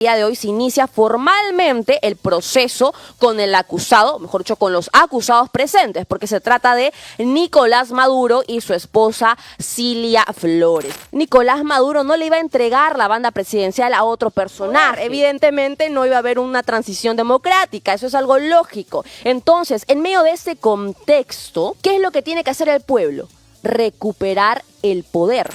El día de hoy se inicia formalmente el proceso con el acusado, mejor dicho, con los acusados presentes, porque se trata de Nicolás Maduro y su esposa Cilia Flores. Nicolás Maduro no le iba a entregar la banda presidencial a otro personaje. Evidentemente no iba a haber una transición democrática, eso es algo lógico. Entonces, en medio de este contexto, ¿qué es lo que tiene que hacer el pueblo? Recuperar el poder.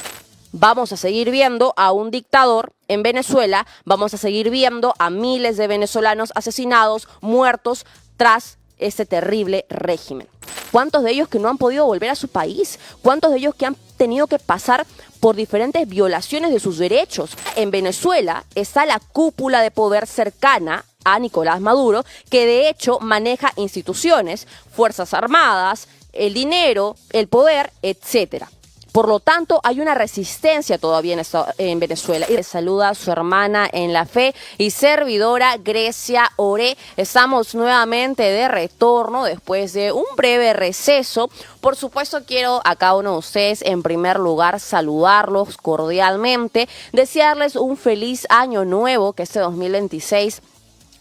Vamos a seguir viendo a un dictador en Venezuela, vamos a seguir viendo a miles de venezolanos asesinados, muertos tras este terrible régimen. ¿Cuántos de ellos que no han podido volver a su país? ¿Cuántos de ellos que han tenido que pasar por diferentes violaciones de sus derechos? En Venezuela está la cúpula de poder cercana a Nicolás Maduro, que de hecho maneja instituciones, fuerzas armadas, el dinero, el poder, etcétera. Por lo tanto, hay una resistencia todavía en Venezuela. Y le saluda a su hermana en la fe y servidora Grecia Oré. Estamos nuevamente de retorno después de un breve receso. Por supuesto, quiero a cada uno de ustedes, en primer lugar, saludarlos cordialmente, desearles un feliz año nuevo, que este 2026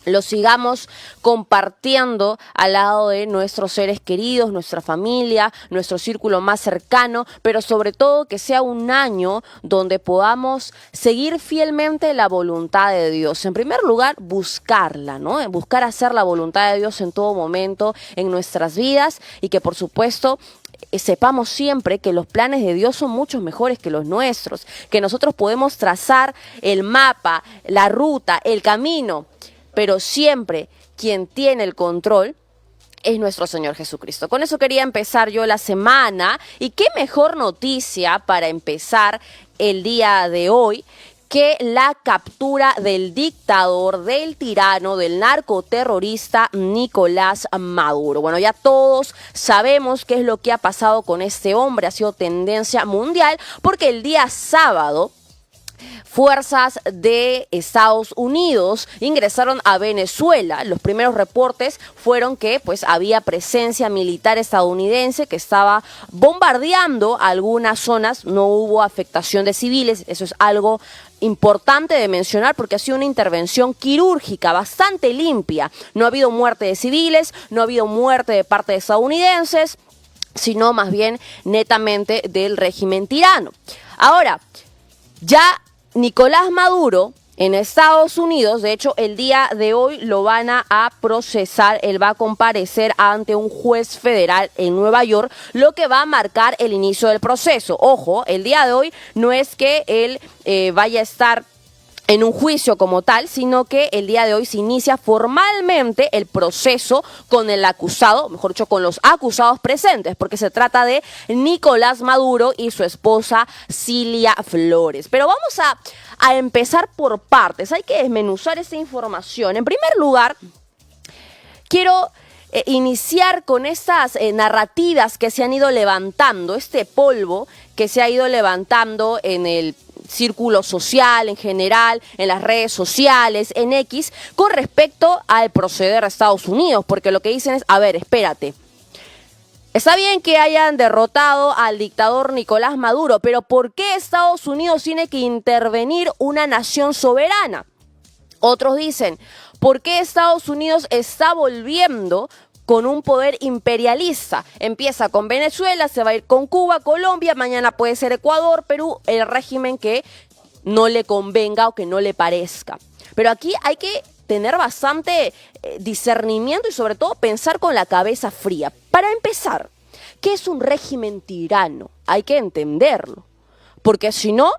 lo sigamos compartiendo al lado de nuestros seres queridos, nuestra familia, nuestro círculo más cercano, pero sobre todo que sea un año donde podamos seguir fielmente la voluntad de Dios. En primer lugar, buscarla, ¿no? Buscar hacer la voluntad de Dios en todo momento en nuestras vidas y que, por supuesto, sepamos siempre que los planes de Dios son mucho mejores que los nuestros, que nosotros podemos trazar el mapa, la ruta, el camino, pero siempre quien tiene el control es nuestro Señor Jesucristo. Con eso quería empezar yo la semana, y qué mejor noticia para empezar el día de hoy que la captura del dictador, del tirano, del narcoterrorista Nicolás Maduro. Bueno, ya todos sabemos qué es lo que ha pasado con este hombre, ha sido tendencia mundial, porque el día sábado fuerzas de Estados Unidos ingresaron a Venezuela. Los primeros reportes fueron que había presencia militar estadounidense que estaba bombardeando algunas zonas. No hubo afectación de civiles, eso es algo importante de mencionar porque ha sido una intervención quirúrgica bastante limpia. No ha habido muerte de civiles, no ha habido muerte de parte de estadounidenses, sino más bien netamente del régimen tirano. Ahora, ya Nicolás Maduro en Estados Unidos, de hecho el día de hoy lo van a procesar, él va a comparecer ante un juez federal en Nueva York, lo que va a marcar el inicio del proceso. Ojo, el día de hoy no es que él vaya a estar en un juicio como tal, sino que el día de hoy se inicia formalmente el proceso con el acusado, mejor dicho, con los acusados presentes, porque se trata de Nicolás Maduro y su esposa Cilia Flores. Pero vamos a empezar por partes, hay que desmenuzar esta información. En primer lugar, quiero iniciar con estas narrativas que se han ido levantando, este polvo que se ha ido levantando en el círculo social en general, en las redes sociales, en X, con respecto al proceder de Estados Unidos, porque lo que dicen es, a ver, espérate, está bien que hayan derrotado al dictador Nicolás Maduro, pero ¿por qué Estados Unidos tiene que intervenir una nación soberana? Otros dicen, ¿por qué Estados Unidos está volviendo con un poder imperialista? Empieza con Venezuela, se va a ir con Cuba, Colombia, mañana puede ser Ecuador, Perú, el régimen que no le convenga o que no le parezca. Pero aquí hay que tener bastante discernimiento y sobre todo pensar con la cabeza fría. Para empezar, ¿qué es un régimen tirano? Hay que entenderlo, porque si no,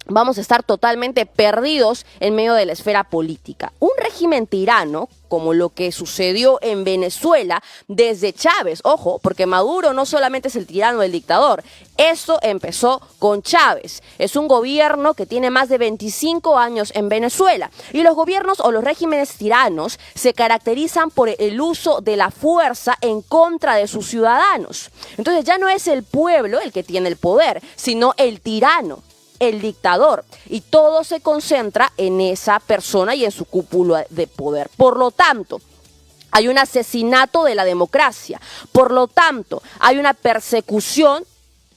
vamos a estar totalmente perdidos en medio de la esfera política. Un régimen tirano, como lo que sucedió en Venezuela desde Chávez, ojo, porque Maduro no solamente es el tirano del dictador, esto empezó con Chávez. Es un gobierno que tiene más de 25 años en Venezuela, y los gobiernos o los regímenes tiranos se caracterizan por el uso de la fuerza en contra de sus ciudadanos. Entonces ya no es el pueblo el que tiene el poder, sino el tirano, el dictador, y todo se concentra en esa persona y en su cúpula de poder. Por lo tanto, hay un asesinato de la democracia. Por lo tanto, hay una persecución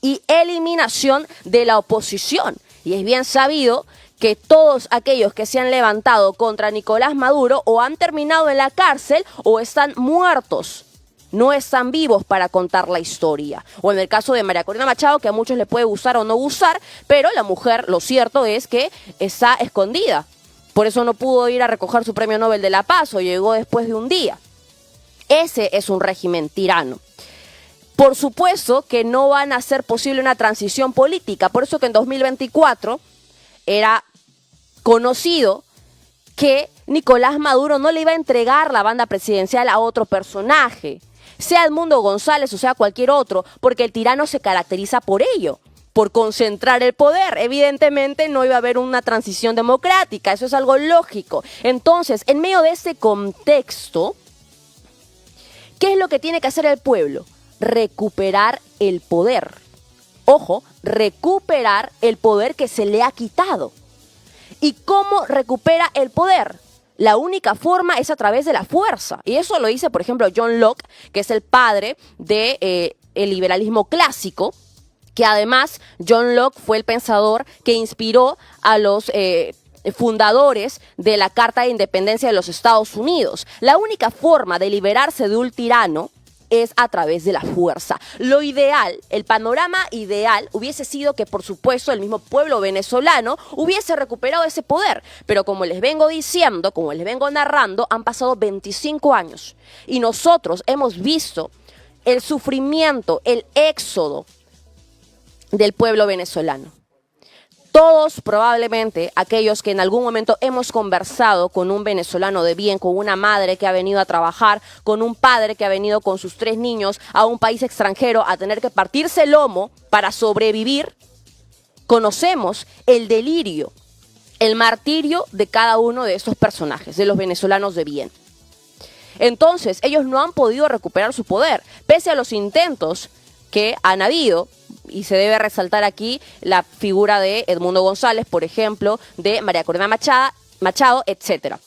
y eliminación de la oposición. Y es bien sabido que todos aquellos que se han levantado contra Nicolás Maduro o han terminado en la cárcel o están muertos. No están vivos para contar la historia. O en el caso de María Corina Machado, que a muchos les puede gustar o no gustar, pero la mujer, lo cierto es que está escondida. Por eso no pudo ir a recoger su premio Nobel de la Paz o llegó después de un día. Ese es un régimen tirano. Por supuesto que no van a hacer posible una transición política. Por eso que en 2024 era conocido que Nicolás Maduro no le iba a entregar la banda presidencial a otro personaje, sea Edmundo González o sea cualquier otro, porque el tirano se caracteriza por ello, por concentrar el poder. Evidentemente no iba a haber una transición democrática, eso es algo lógico. Entonces, en medio de ese contexto, ¿qué es lo que tiene que hacer el pueblo? Recuperar el poder. Ojo, recuperar el poder que se le ha quitado. ¿Y cómo recupera el poder? La única forma es a través de la fuerza. Y eso lo dice, por ejemplo, John Locke, que es el padre del el liberalismo clásico, que además John Locke fue el pensador que inspiró a los fundadores de la Carta de Independencia de los Estados Unidos. La única forma de liberarse de un tirano es a través de la fuerza. Lo ideal, el panorama ideal hubiese sido que, por supuesto, el mismo pueblo venezolano hubiese recuperado ese poder. Pero como les vengo diciendo, como les vengo narrando, han pasado 25 años y nosotros hemos visto el sufrimiento, el éxodo del pueblo venezolano. Todos probablemente, aquellos que en algún momento hemos conversado con un venezolano de bien, con una madre que ha venido a trabajar, con un padre que ha venido con sus 3 niños a un país extranjero a tener que partirse el lomo para sobrevivir, conocemos el delirio, el martirio de cada uno de estos personajes, de los venezolanos de bien. Entonces, ellos no han podido recuperar su poder, pese a los intentos que han habido. Y se debe resaltar aquí la figura de Edmundo González, por ejemplo, de María Corina Machado, etc.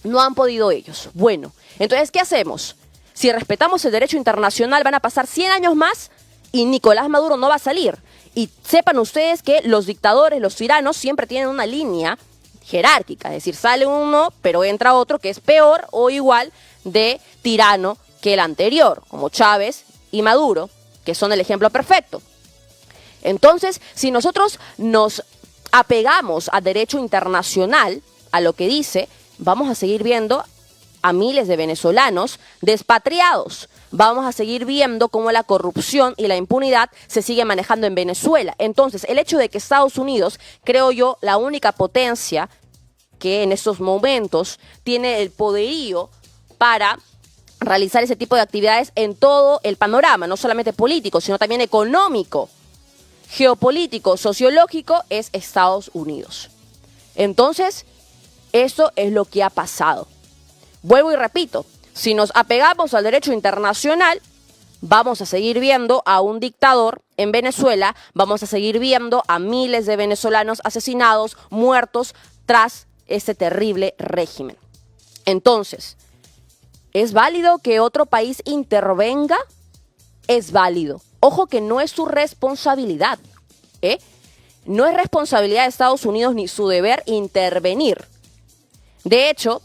No han podido ellos. Bueno, entonces, ¿qué hacemos? Si respetamos el derecho internacional, van a pasar 100 años más y Nicolás Maduro no va a salir. Y sepan ustedes que los dictadores, los tiranos, siempre tienen una línea jerárquica. Es decir, sale uno, pero entra otro que es peor o igual de tirano que el anterior, como Chávez y Maduro, que son el ejemplo perfecto. Entonces, si nosotros nos apegamos al derecho internacional, a lo que dice, vamos a seguir viendo a miles de venezolanos despatriados. Vamos a seguir viendo cómo la corrupción y la impunidad se sigue manejando en Venezuela. Entonces, el hecho de que Estados Unidos, creo yo, la única potencia que en estos momentos tiene el poderío para realizar ese tipo de actividades en todo el panorama, no solamente político, sino también económico, geopolítico, sociológico, es Estados Unidos. Entonces, eso es lo que ha pasado. Vuelvo y repito, si nos apegamos al derecho internacional, vamos a seguir viendo a un dictador en Venezuela, vamos a seguir viendo a miles de venezolanos asesinados, muertos, tras este terrible régimen. Entonces, ¿es válido que otro país intervenga? Es válido. Ojo que no es su responsabilidad, no es responsabilidad de Estados Unidos ni su deber intervenir. De hecho,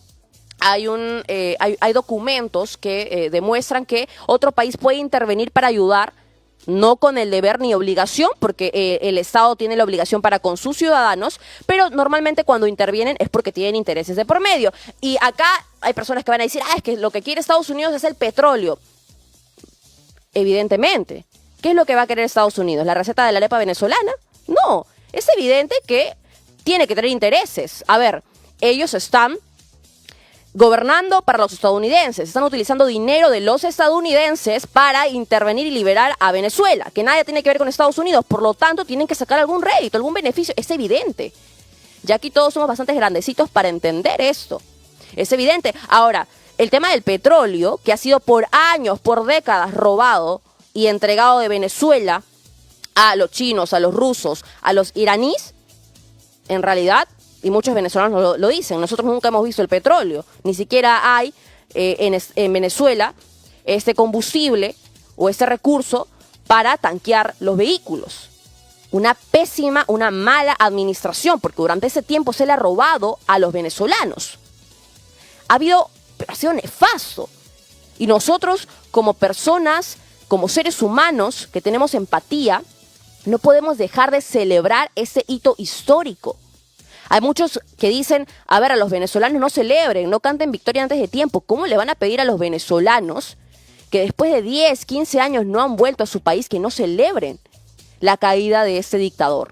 hay documentos que demuestran que otro país puede intervenir para ayudar, no con el deber ni obligación, porque el Estado tiene la obligación para con sus ciudadanos, pero normalmente cuando intervienen es porque tienen intereses de por medio. Y acá hay personas que van a decir, es que lo que quiere Estados Unidos es el petróleo. Evidentemente. ¿Qué es lo que va a querer Estados Unidos? ¿La receta de la arepa venezolana? No, es evidente que tiene que tener intereses. A ver, ellos están gobernando para los estadounidenses, están utilizando dinero de los estadounidenses para intervenir y liberar a Venezuela, que nada tiene que ver con Estados Unidos, por lo tanto tienen que sacar algún rédito, algún beneficio, es evidente. Ya aquí todos somos bastante grandecitos para entender esto, es evidente. Ahora, el tema del petróleo, que ha sido por años, por décadas robado y entregado de Venezuela a los chinos, a los rusos, a los iraníes, en realidad, y muchos venezolanos lo dicen, nosotros nunca hemos visto el petróleo, ni siquiera hay en Venezuela este combustible o este recurso para tanquear los vehículos. una pésima, una mala administración, porque durante ese tiempo se le ha robado a los venezolanos. Ha sido nefasto. Y nosotros, como personas, como seres humanos que tenemos empatía, no podemos dejar de celebrar ese hito histórico. Hay muchos que dicen, a ver, a los venezolanos no celebren, no canten victoria antes de tiempo. ¿Cómo le van a pedir a los venezolanos que después de 10, 15 años no han vuelto a su país que no celebren la caída de este dictador?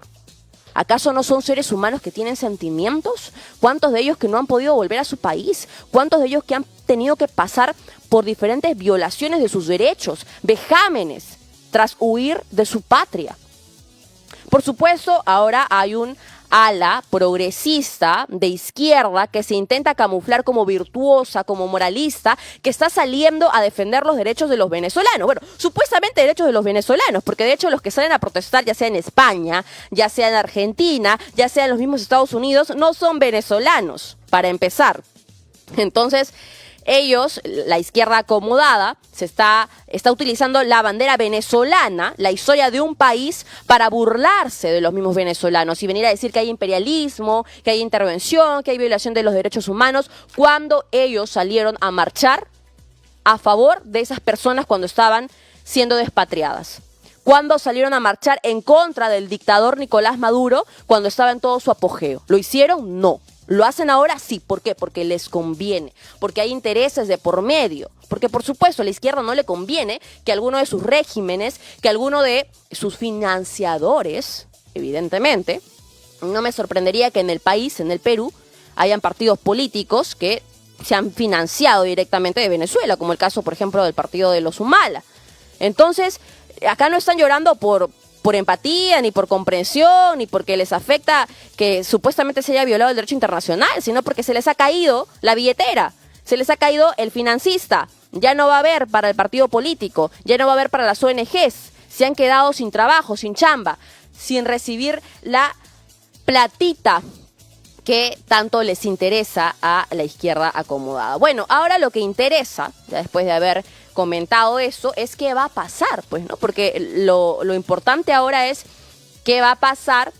¿Acaso no son seres humanos que tienen sentimientos? ¿Cuántos de ellos que no han podido volver a su país? ¿Cuántos de ellos que han tenido que pasar por diferentes violaciones de sus derechos, vejámenes, tras huir de su patria? Por supuesto, ahora hay un ala progresista de izquierda que se intenta camuflar como virtuosa, como moralista, que está saliendo a defender los derechos de los venezolanos. Bueno, supuestamente derechos de los venezolanos, porque de hecho los que salen a protestar, ya sea en España, ya sea en Argentina, ya sea en los mismos Estados Unidos, no son venezolanos, para empezar. Entonces, ellos, la izquierda acomodada, está utilizando la bandera venezolana, la historia de un país, para burlarse de los mismos venezolanos y venir a decir que hay imperialismo, que hay intervención, que hay violación de los derechos humanos, cuando ellos salieron a marchar a favor de esas personas cuando estaban siendo despatriadas. Cuando salieron a marchar en contra del dictador Nicolás Maduro cuando estaba en todo su apogeo. ¿Lo hicieron? No. ¿Lo hacen ahora? Sí. ¿Por qué? Porque les conviene, porque hay intereses de por medio, porque por supuesto a la izquierda no le conviene que alguno de sus regímenes, que alguno de sus financiadores, evidentemente, no me sorprendería que en el país, en el Perú, hayan partidos políticos que se han financiado directamente de Venezuela, como el caso, por ejemplo, del partido de los Humala. Entonces, acá no están llorando por empatía, ni por comprensión, ni porque les afecta que supuestamente se haya violado el derecho internacional, sino porque se les ha caído la billetera, se les ha caído el financista. Ya no va a haber para el partido político, ya no va a haber para las ONGs, se han quedado sin trabajo, sin chamba, sin recibir la platita que tanto les interesa a la izquierda acomodada. Bueno, ahora lo que interesa, ya después de haber comentado eso, es qué va a pasar, pues, ¿no? Porque lo importante ahora es qué va a pasar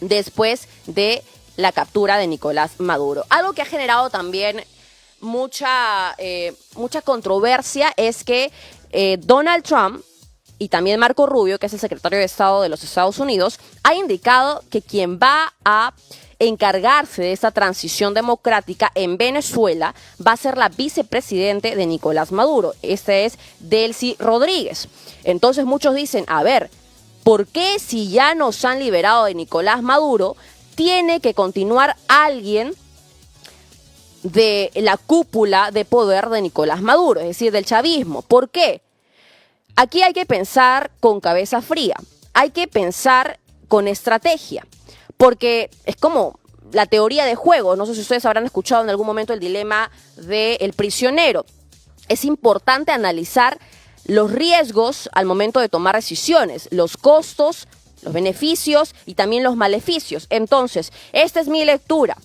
después de la captura de Nicolás Maduro. Algo que ha generado también mucha controversia es que Donald Trump y también Marco Rubio, que es el secretario de Estado de los Estados Unidos, ha indicado que quien va a encargarse de esta transición democrática en Venezuela va a ser la vicepresidente de Nicolás Maduro. Este es Delcy Rodríguez. Entonces muchos dicen, a ver, ¿por qué si ya nos han liberado de Nicolás Maduro, tiene que continuar alguien de la cúpula de poder de Nicolás Maduro, es decir, del chavismo? ¿Por qué? Aquí hay que pensar con cabeza fría, hay que pensar con estrategia. Porque es como la teoría de juego. No sé si ustedes habrán escuchado en algún momento el dilema del prisionero. Es importante analizar los riesgos al momento de tomar decisiones, los costos, los beneficios y también los maleficios. Entonces, esta es mi lectura.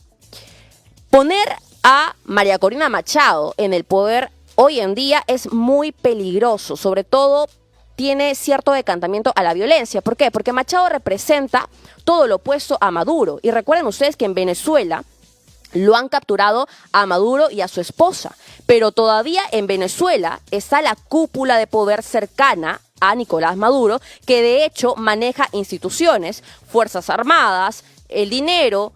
Poner a María Corina Machado en el poder hoy en día es muy peligroso, sobre todo tiene cierto decantamiento a la violencia. ¿Por qué? Porque Machado representa todo lo opuesto a Maduro. Y recuerden ustedes que en Venezuela lo han capturado a Maduro y a su esposa. Pero todavía en Venezuela está la cúpula de poder cercana a Nicolás Maduro, que de hecho maneja instituciones, fuerzas armadas, el dinero,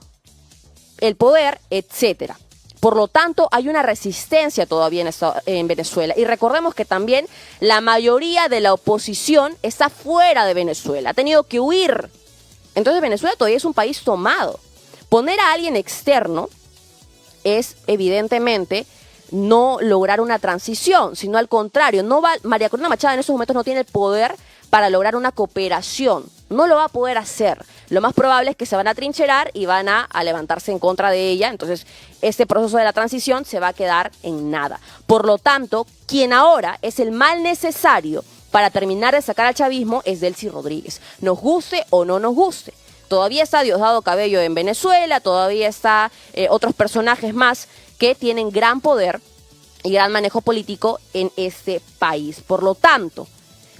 el poder, etcétera. Por lo tanto, hay una resistencia todavía en Venezuela. Y recordemos que también la mayoría de la oposición está fuera de Venezuela. Ha tenido que huir. Entonces Venezuela todavía es un país tomado. Poner a alguien externo es evidentemente no lograr una transición, sino al contrario. María Corina Machado en estos momentos no tiene el poder para lograr una cooperación. No lo va a poder hacer. Lo más probable es que se van a trincherar y van a levantarse en contra de ella. Entonces, este proceso de la transición se va a quedar en nada. Por lo tanto, quien ahora es el mal necesario para terminar de sacar al chavismo es Delcy Rodríguez. Nos guste o no nos guste. Todavía está Diosdado Cabello en Venezuela, todavía está otros personajes más que tienen gran poder y gran manejo político en este país. Por lo tanto,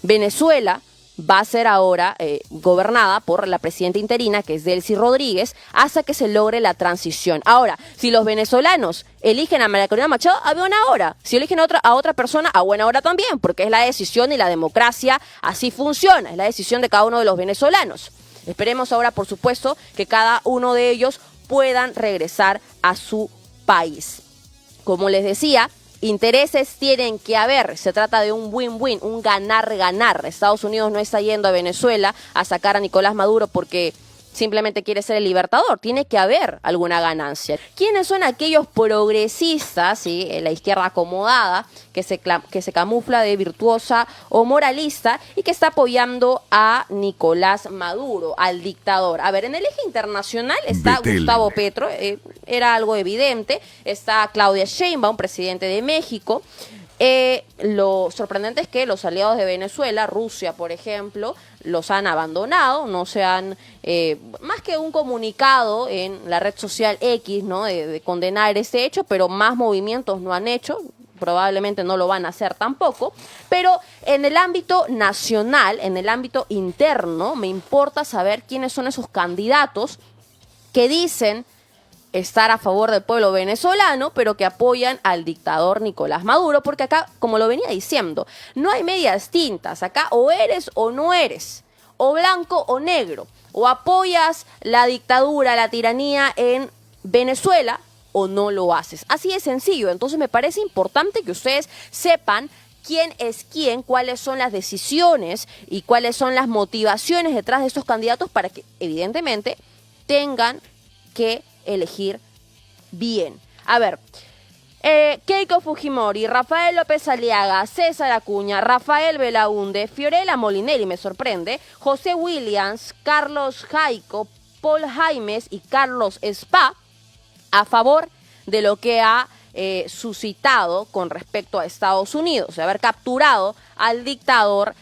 Venezuela va a ser ahora gobernada por la presidenta interina, que es Delcy Rodríguez, hasta que se logre la transición. Ahora, si los venezolanos eligen a María Corina Machado, a buena hora. Si eligen a otra persona, a buena hora también, porque es la decisión y la democracia así funciona, es la decisión de cada uno de los venezolanos. Esperemos ahora, por supuesto, que cada uno de ellos puedan regresar a su país. Como les decía, intereses tienen que haber, se trata de un win-win, un ganar-ganar. Estados Unidos no está yendo a Venezuela a sacar a Nicolás Maduro porque simplemente quiere ser el libertador, tiene que haber alguna ganancia. ¿Quiénes son aquellos progresistas, ¿sí?, la izquierda acomodada, que se camufla de virtuosa o moralista y que está apoyando a Nicolás Maduro, al dictador? A ver, en el eje internacional está Gustavo Petro, era algo evidente, está Claudia Sheinbaum, presidente de México. Lo sorprendente es que los aliados de Venezuela, Rusia, por ejemplo, los han abandonado, no se han, más que un comunicado en la red social X, ¿no?, de condenar este hecho, pero más movimientos no han hecho, probablemente no lo van a hacer tampoco, pero en el ámbito nacional, en el ámbito interno, me importa saber quiénes son esos candidatos que dicen estar a favor del pueblo venezolano, pero que apoyan al dictador Nicolás Maduro, porque acá, como lo venía diciendo, no hay medias tintas, acá o eres o no eres, o blanco o negro, o apoyas la dictadura, la tiranía en Venezuela, o no lo haces. Así de sencillo. Entonces me parece importante que ustedes sepan quién es quién, cuáles son las decisiones y cuáles son las motivaciones detrás de estos candidatos para que, evidentemente, tengan que elegir bien. A ver, Keiko Fujimori, Rafael López Aliaga, César Acuña, Rafael Belaúnde, Fiorella Molinelli, me sorprende, José Williams, Carlos Jaico, Paul Jaimes y Carlos Spa, a favor de lo que ha suscitado con respecto a Estados Unidos, de haber capturado al dictador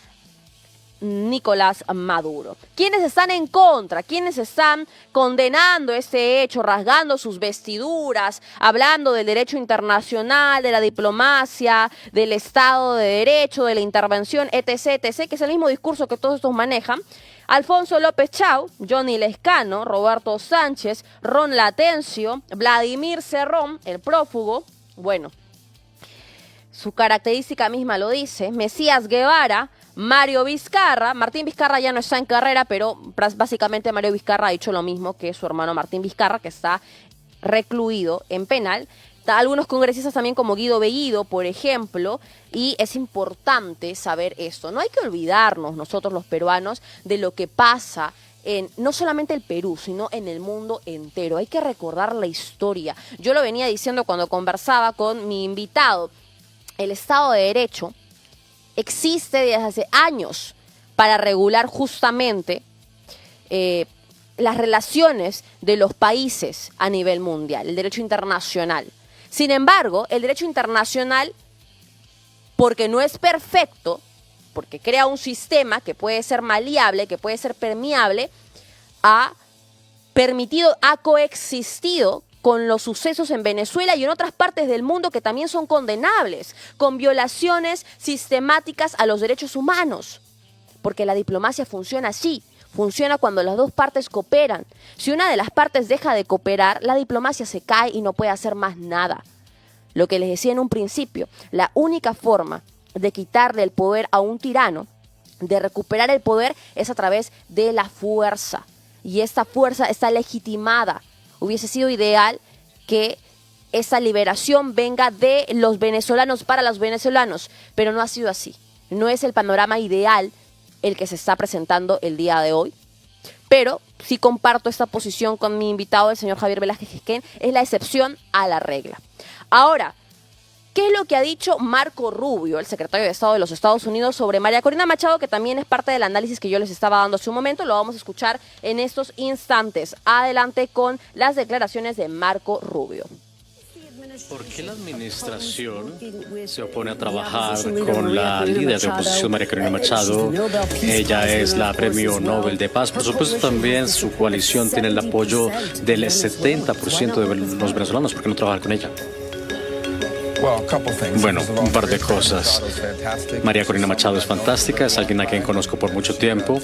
Nicolás Maduro. ¿Quiénes están en contra? ¿Quiénes están condenando este hecho, rasgando sus vestiduras, hablando del derecho internacional, de la diplomacia, del Estado de Derecho, de la intervención, etc., etc., que es el mismo discurso que todos estos manejan? Alfonso López Chau, Johnny Lescano, Roberto Sánchez, Ron Latencio, Vladimir Cerrón, el prófugo, bueno, su característica misma lo dice, Mesías Guevara, Mario Vizcarra. Martín Vizcarra ya no está en carrera, pero básicamente Mario Vizcarra ha dicho lo mismo que su hermano Martín Vizcarra, que está recluido en penal. Algunos congresistas también como Guido Bellido, por ejemplo, y es importante saber esto. No hay que olvidarnos nosotros los peruanos de lo que pasa en no solamente el Perú, sino en el mundo entero. Hay que recordar la historia. Yo lo venía diciendo cuando conversaba con mi invitado. El Estado de Derecho existe desde hace años para regular justamente las relaciones de los países a nivel mundial, el derecho internacional. Sin embargo, el derecho internacional, porque no es perfecto, porque crea un sistema que puede ser maleable, que puede ser permeable, ha coexistido con los sucesos en Venezuela y en otras partes del mundo que también son condenables, con violaciones sistemáticas a los derechos humanos, porque la diplomacia funciona así, funciona cuando las dos partes cooperan. Si una de las partes deja de cooperar, la diplomacia se cae y no puede hacer más nada. Lo que les decía en un principio, la única forma de quitarle el poder a un tirano, de recuperar el poder, es a través de la fuerza, y esta fuerza está legitimada. Hubiese sido ideal que esa liberación venga de los venezolanos para los venezolanos, pero no ha sido así. No es el panorama ideal el que se está presentando el día de hoy, pero sí comparto esta posición con mi invitado, el señor Javier Velázquez Gisquén, es la excepción a la regla. Ahora, ¿qué es lo que ha dicho Marco Rubio, el secretario de Estado de los Estados Unidos, sobre María Corina Machado, que también es parte del análisis que yo les estaba dando hace un momento? Lo vamos a escuchar en estos instantes. Adelante con las declaraciones de Marco Rubio. ¿Por qué la administración se opone a trabajar con la líder de oposición, María Corina Machado? Ella es la Premio Nobel de Paz. Por supuesto, también su coalición tiene el apoyo del 70% de los venezolanos. ¿Por qué no trabajar con ella? Bueno, un par de cosas. María Corina Machado es fantástica, es alguien a quien conozco por mucho tiempo.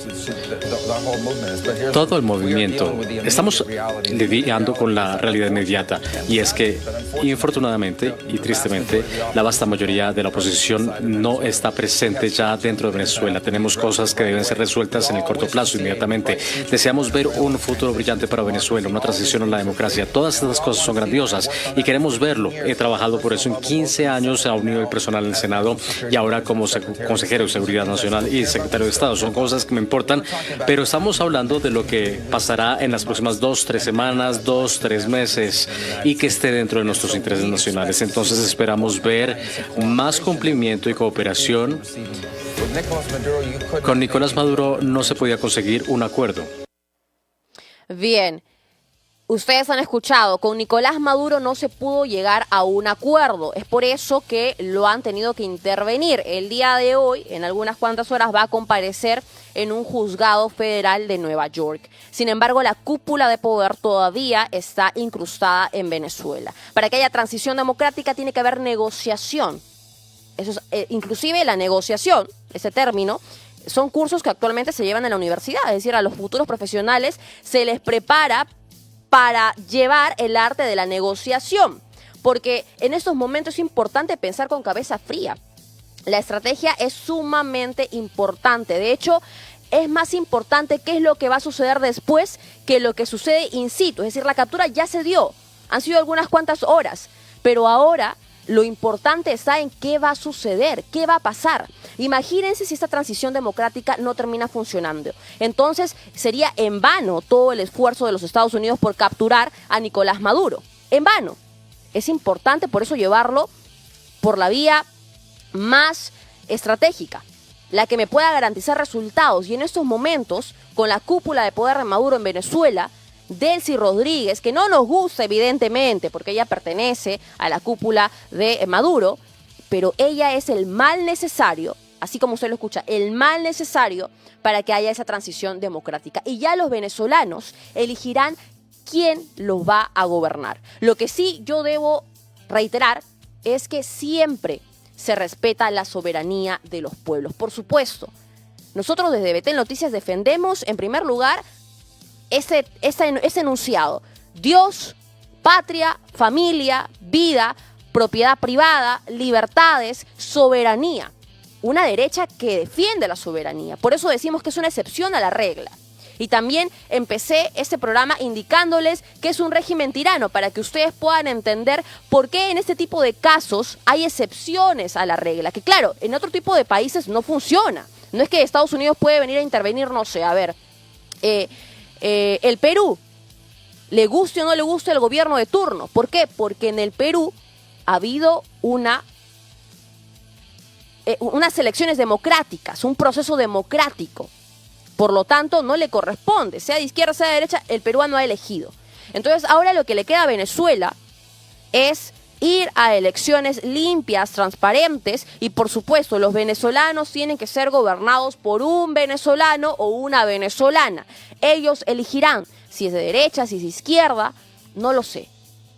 Todo el movimiento, estamos lidiando con la realidad inmediata, y es que, infortunadamente y tristemente, la vasta mayoría de la oposición no está presente ya dentro de Venezuela. Tenemos cosas que deben ser resueltas en el corto plazo, inmediatamente. Deseamos ver un futuro brillante para Venezuela, una transición a la democracia. Todas estas cosas son grandiosas y queremos verlo. He trabajado por eso en 15 años a un nivel personal en el Senado y ahora como consejero de Seguridad Nacional y secretario de Estado. Son cosas que me importan, pero estamos hablando de lo que pasará en las próximas 2, 3 semanas, 2, 3 meses, y que esté dentro de nuestros intereses nacionales. Entonces esperamos ver más cumplimiento y cooperación. Con Nicolás Maduro no se podía conseguir un acuerdo. Bien. Ustedes han escuchado, con Nicolás Maduro no se pudo llegar a un acuerdo. Es por eso que lo han tenido que intervenir. El día de hoy, en algunas cuantas horas, va a comparecer en un juzgado federal de Nueva York. Sin embargo, la cúpula de poder todavía está incrustada en Venezuela. Para que haya transición democrática tiene que haber negociación. Eso es, inclusive la negociación, ese término, son cursos que actualmente se llevan en la universidad. Es decir, a los futuros profesionales se les prepara para llevar el arte de la negociación, porque en estos momentos es importante pensar con cabeza fría. La estrategia es sumamente importante. De hecho, es más importante qué es lo que va a suceder después que lo que sucede in situ. Es decir, la captura ya se dio, han sido algunas cuantas horas, pero ahora lo importante está en qué va a suceder, qué va a pasar. Imagínense si esta transición democrática no termina funcionando. Entonces sería en vano todo el esfuerzo de los Estados Unidos por capturar a Nicolás Maduro. En vano. Es importante por eso llevarlo por la vía más estratégica, la que me pueda garantizar resultados. Y en estos momentos, con la cúpula de poder de Maduro en Venezuela, Delcy Rodríguez, que no nos gusta evidentemente porque ella pertenece a la cúpula de Maduro, pero ella es el mal necesario, así como usted lo escucha, el mal necesario para que haya esa transición democrática. Y ya los venezolanos elegirán quién los va a gobernar. Lo que sí yo debo reiterar es que siempre se respeta la soberanía de los pueblos. Por supuesto, nosotros desde BT Noticias defendemos en primer lugar ese enunciado: Dios, patria, familia, vida, propiedad privada, libertades, soberanía. Una derecha que defiende la soberanía. Por eso decimos que es una excepción a la regla. Y también empecé este programa indicándoles que es un régimen tirano, para que ustedes puedan entender por qué en este tipo de casos hay excepciones a la regla. Que claro, en otro tipo de países no funciona. No es que Estados Unidos puede venir a intervenir, no sé, a ver, el Perú, le guste o no le guste el gobierno de turno. ¿Por qué? Porque en el Perú ha habido unas elecciones democráticas, un proceso democrático. Por lo tanto, no le corresponde, sea de izquierda, sea de derecha, el peruano ha elegido. Entonces, ahora lo que le queda a Venezuela es ir a elecciones limpias, transparentes, y por supuesto los venezolanos tienen que ser gobernados por un venezolano o una venezolana. Ellos elegirán si es de derecha, si es de izquierda, no lo sé.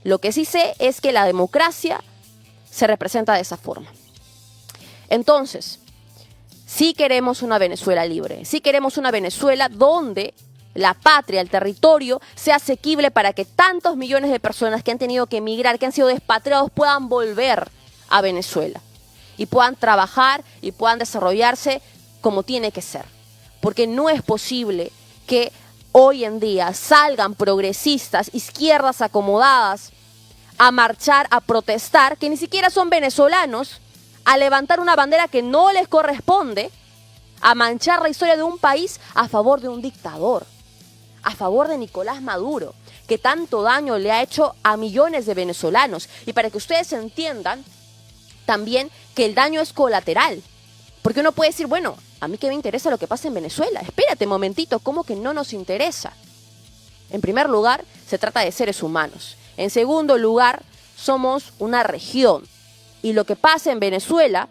Lo que sí sé es que la democracia se representa de esa forma. Entonces, sí queremos una Venezuela libre, sí queremos una Venezuela donde la patria, el territorio, sea asequible para que tantos millones de personas que han tenido que emigrar, que han sido despatriados, puedan volver a Venezuela y puedan trabajar y puedan desarrollarse como tiene que ser. Porque no es posible que hoy en día salgan progresistas, izquierdas acomodadas, a marchar, a protestar, que ni siquiera son venezolanos, a levantar una bandera que no les corresponde, a manchar la historia de un país a favor de un dictador, a favor de Nicolás Maduro, que tanto daño le ha hecho a millones de venezolanos. Y para que ustedes entiendan también que el daño es colateral, porque uno puede decir, bueno, a mí qué me interesa lo que pasa en Venezuela. Espérate un momentito, ¿cómo que no nos interesa? En primer lugar, se trata de seres humanos. En segundo lugar, somos una región. Y lo que pasa en Venezuela,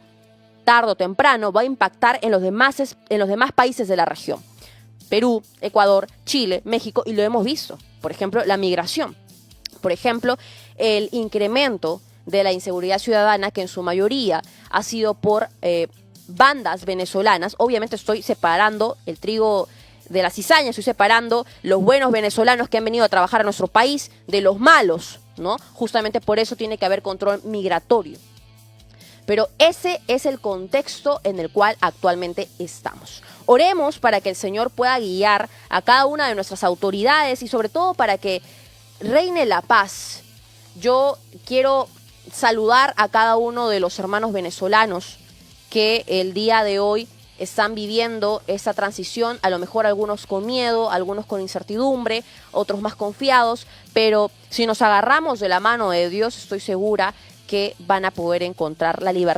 tarde o temprano, va a impactar en los demás países de la región. Perú, Ecuador, Chile, México, y lo hemos visto. Por ejemplo, la migración. Por ejemplo, el incremento de la inseguridad ciudadana, que en su mayoría ha sido por bandas venezolanas. Obviamente estoy separando el trigo de la cizaña, estoy separando los buenos venezolanos que han venido a trabajar a nuestro país de los malos, ¿no? Justamente por eso tiene que haber control migratorio. Pero ese es el contexto en el cual actualmente estamos. Oremos para que el Señor pueda guiar a cada una de nuestras autoridades y sobre todo para que reine la paz. Yo quiero saludar a cada uno de los hermanos venezolanos que el día de hoy están viviendo esta transición, a lo mejor algunos con miedo, algunos con incertidumbre, otros más confiados, pero si nos agarramos de la mano de Dios, estoy segura que van a poder encontrar la libertad